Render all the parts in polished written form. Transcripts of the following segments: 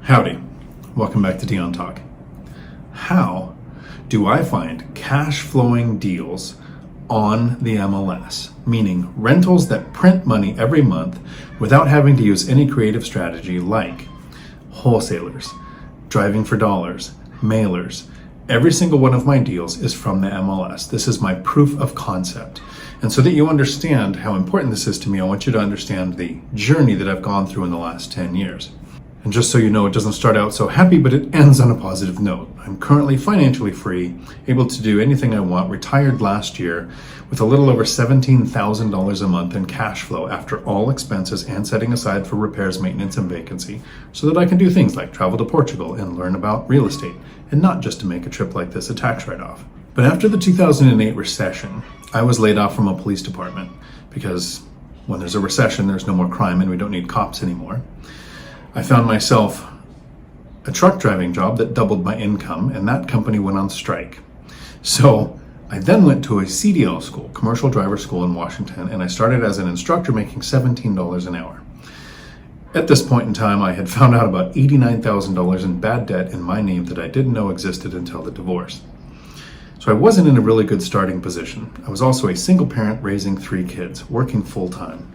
Howdy, welcome back to Dion Talk. How do I find cash flowing deals on the MLS? Meaning rentals that print money every month without having to use any creative strategy like wholesalers, driving for dollars, mailers. Every single one of my deals is from the MLS. This is my proof of concept. And so that you understand how important this is to me, I want you to understand the journey that I've gone through in the last 10 years. And just so you know, it doesn't start out so happy, but it ends on a positive note. I'm currently financially free, able to do anything I want, retired last year with a little over $17,000 a month in cash flow after all expenses and setting aside for repairs, maintenance, and vacancy, so that I can do things like travel to Portugal and learn about real estate, and not just to make a trip like this a tax write-off. But after the 2008 recession, I was laid off from a police department because when there's a recession, there's no more crime and we don't need cops anymore. I found myself a truck driving job that doubled my income, and that company went on strike. So I then went to a CDL school, commercial driver school in Washington, and I started as an instructor making $17 an hour. At this point in time, I had found out about $89,000 in bad debt in my name that I didn't know existed until the divorce. So I wasn't in a really good starting position. I was also a single parent raising 3 kids, working full time.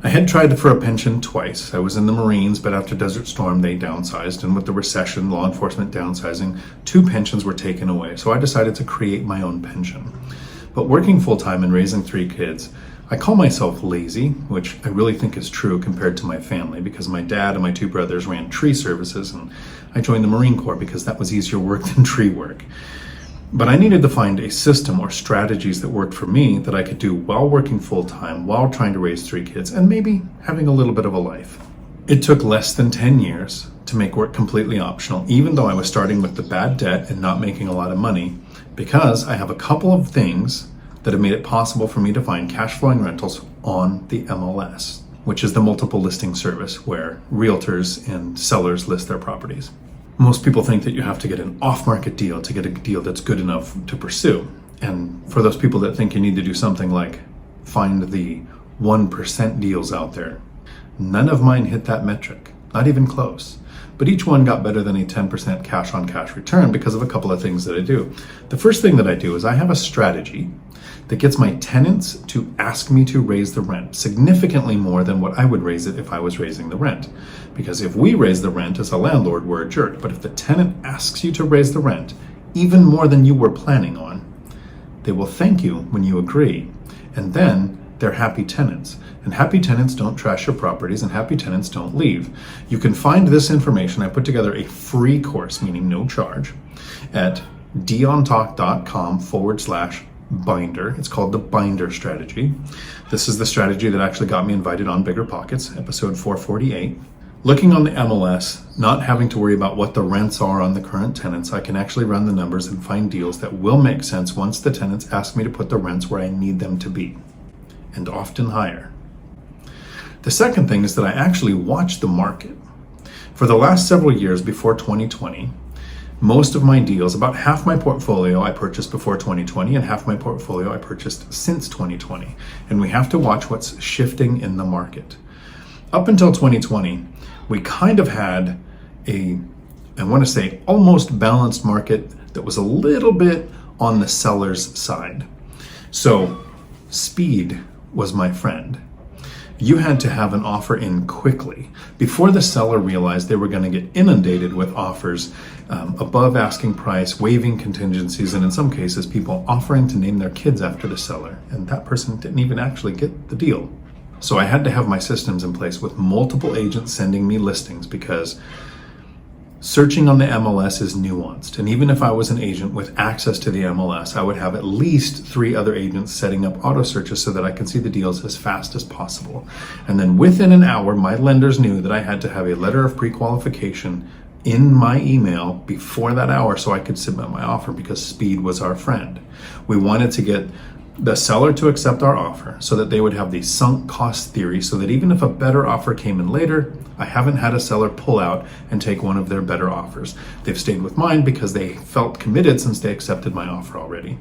I had tried for a pension twice. I was in the Marines, but after Desert Storm, they downsized. And with the recession, law enforcement downsizing, 2 pensions were taken away. So I decided to create my own pension. But working full-time and raising 3 kids, I call myself lazy, which I really think is true compared to my family, because my dad and my 2 brothers ran tree services, and I joined the Marine Corps because that was easier work than tree work. But I needed to find a system or strategies that worked for me that I could do while working full-time, while trying to raise 3 kids, and maybe having a little bit of a life. It took less than 10 years to make work completely optional, even though I was starting with the bad debt and not making a lot of money, because I have a couple of things that have made it possible for me to find cash flowing rentals on the MLS, which is the multiple listing service where realtors and sellers list their properties. Most people think that you have to get an off-market deal to get a deal that's good enough to pursue. And for those people that think you need to do something like find the 1% deals out there, none of mine hit that metric, not even close. But each one got better than a 10% cash-on-cash return because of a couple of things that I do. The first thing that I do is I have a strategy that gets my tenants to ask me to raise the rent significantly more than what I would raise it if I was raising the rent. Because if we raise the rent as a landlord, we're a jerk. But if the tenant asks you to raise the rent even more than you were planning on, they will thank you when you agree. And then they're happy tenants. And happy tenants don't trash your properties, and happy tenants don't leave. You can find this information. I put together a free course, meaning no charge, at diontalk.com/binder. It's called the binder strategy. This is the strategy that actually got me invited on BiggerPockets, episode 448. Looking on the MLS, not having to worry about what the rents are on the current tenants, I can actually run the numbers and find deals that will make sense once the tenants ask me to put the rents where I need them to be, and often higher. The second thing is that I actually watch the market. For the last several years before 2020, most of my deals, about half my portfolio I purchased before 2020 and half my portfolio I purchased since 2020. And we have to watch what's shifting in the market. Up until 2020, we kind of had I want to say, almost balanced market that was a little bit on the seller's side. So speed was my friend. You had to have an offer in quickly before the seller realized they were going to get inundated with offers above asking price, waiving contingencies, and in some cases people offering to name their kids after the seller, and that person didn't even actually get the deal. So I had to have my systems in place with multiple agents sending me listings, because searching on the MLS is nuanced. And even if I was an agent with access to the MLS, I would have at least 3 other agents setting up auto searches so that I can see the deals as fast as possible. And then within an hour, my lenders knew that I had to have a letter of pre-qualification in my email before that hour so I could submit my offer, because speed was our friend. We wanted to get the seller to accept our offer so that they would have the sunk cost theory, so that even if a better offer came in later, I haven't had a seller pull out and take one of their better offers. They've stayed with mine because they felt committed since they accepted my offer already.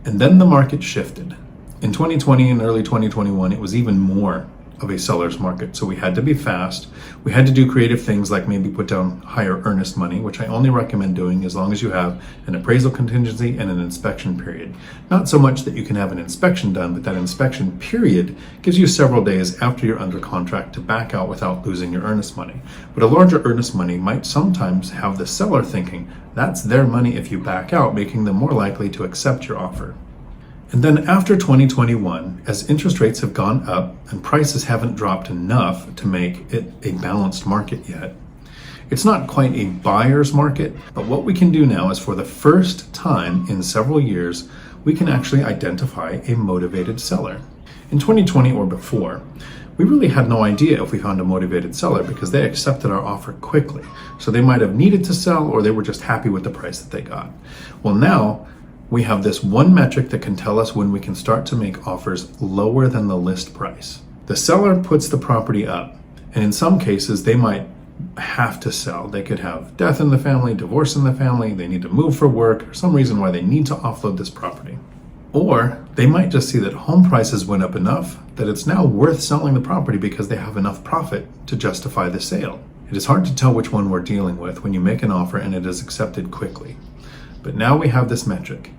And then the market shifted. In 2020 and early 2021, it was even more of a seller's market. So we had to be fast. We had to do creative things like maybe put down higher earnest money, which I only recommend doing as long as you have an appraisal contingency and an inspection period. Not so much that you can have an inspection done, but that inspection period gives you several days after you're under contract to back out without losing your earnest money. But a larger earnest money might sometimes have the seller thinking that's their money if you back out, making them more likely to accept your offer. And then after 2021, as interest rates have gone up and prices haven't dropped enough to make it a balanced market yet, it's not quite a buyer's market, but what we can do now is for the first time in several years, we can actually identify a motivated seller. In 2020 or before, we really had no idea if we found a motivated seller because they accepted our offer quickly. So they might have needed to sell or they were just happy with the price that they got. Well, now we have this one metric that can tell us when we can start to make offers lower than the list price. The seller puts the property up, and in some cases they might have to sell. They could have death in the family, divorce in the family, they need to move for work, or some reason why they need to offload this property. Or they might just see that home prices went up enough that it's now worth selling the property because they have enough profit to justify the sale. It is hard to tell which one we're dealing with when you make an offer and it is accepted quickly. But now we have this metric,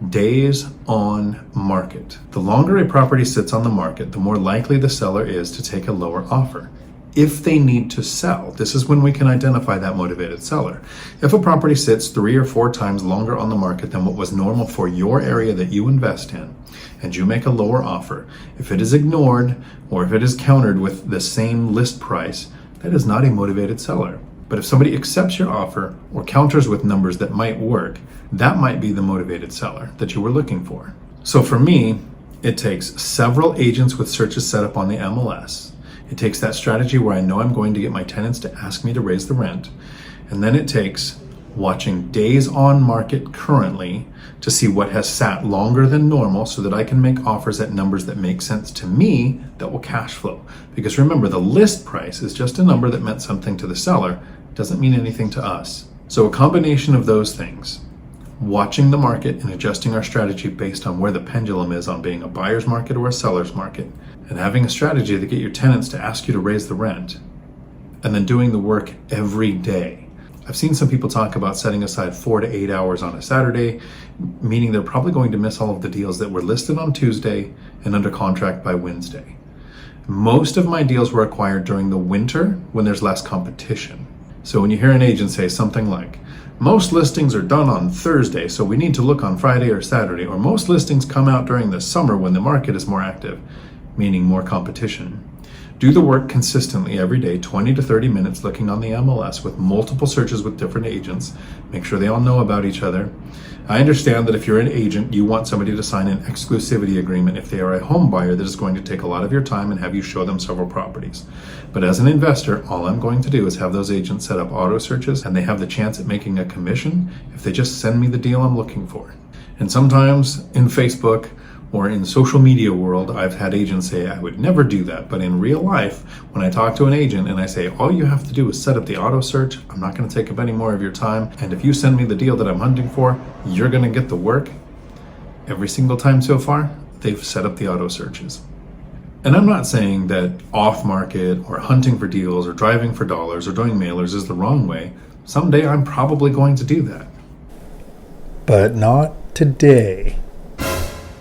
days on market. The longer a property sits on the market, the more likely the seller is to take a lower offer. If they need to sell, this is when we can identify that motivated seller. If a property sits 3 or 4 times longer on the market than what was normal for your area that you invest in, and you make a lower offer, if it is ignored or if it is countered with the same list price, that is not a motivated seller. But if somebody accepts your offer or counters with numbers that might work, that might be the motivated seller that you were looking for. So for me, it takes several agents with searches set up on the MLS. It takes that strategy where I know I'm going to get my tenants to ask me to raise the rent. And then it takes watching days on market currently to see what has sat longer than normal so that I can make offers at numbers that make sense to me that will cash flow. Because remember, the list price is just a number that meant something to the seller, doesn't mean anything to us. So a combination of those things, watching the market and adjusting our strategy based on where the pendulum is on being a buyer's market or a seller's market, and having a strategy to get your tenants to ask you to raise the rent, and then doing the work every day. I've seen some people talk about setting aside 4 to 8 hours on a Saturday, meaning they're probably going to miss all of the deals that were listed on Tuesday and under contract by Wednesday. Most of my deals were acquired during the winter when there's less competition. So when you hear an agent say something like, most listings are done on Thursday, so we need to look on Friday or Saturday, or most listings come out during the summer when the market is more active, meaning more competition. Do the work consistently every day, 20 to 30 minutes looking on the MLS with multiple searches with different agents. Make sure they all know about each other. I understand that if you're an agent, you want somebody to sign an exclusivity agreement if they are a home buyer that is going to take a lot of your time and have you show them several properties. But as an investor, all I'm going to do is have those agents set up auto searches and they have the chance at making a commission if they just send me the deal I'm looking for. And sometimes in Facebook or in social media world, I've had agents say, I would never do that. But in real life, when I talk to an agent and I say, all you have to do is set up the auto search, I'm not going to take up any more of your time. And if you send me the deal that I'm hunting for, you're going to get the work. Every single time so far, they've set up the auto searches. And I'm not saying that off market or hunting for deals or driving for dollars or doing mailers is the wrong way. Someday I'm probably going to do that. But not today.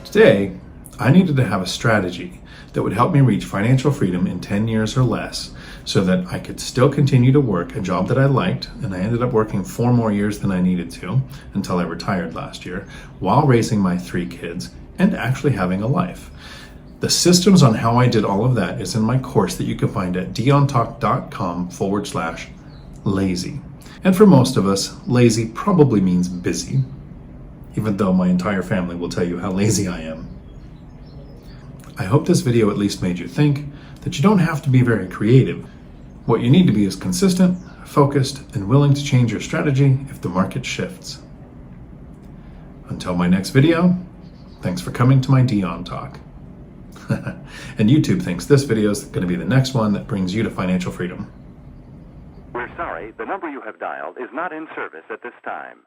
Today, I needed to have a strategy that would help me reach financial freedom in 10 years or less so that I could still continue to work a job that I liked, and I ended up working 4 more years than I needed to until I retired last year, while raising my 3 kids and actually having a life. The systems on how I did all of that is in my course that you can find at diontalk.com/lazy. And for most of us, lazy probably means busy, even though my entire family will tell you how lazy I am. I hope this video at least made you think that you don't have to be very creative. What you need to be is consistent, focused, and willing to change your strategy if the market shifts. Until my next video, thanks for coming to my Dion Talk. And YouTube thinks this video is going to be the next one that brings you to financial freedom. We're sorry, the number you have dialed is not in service at this time.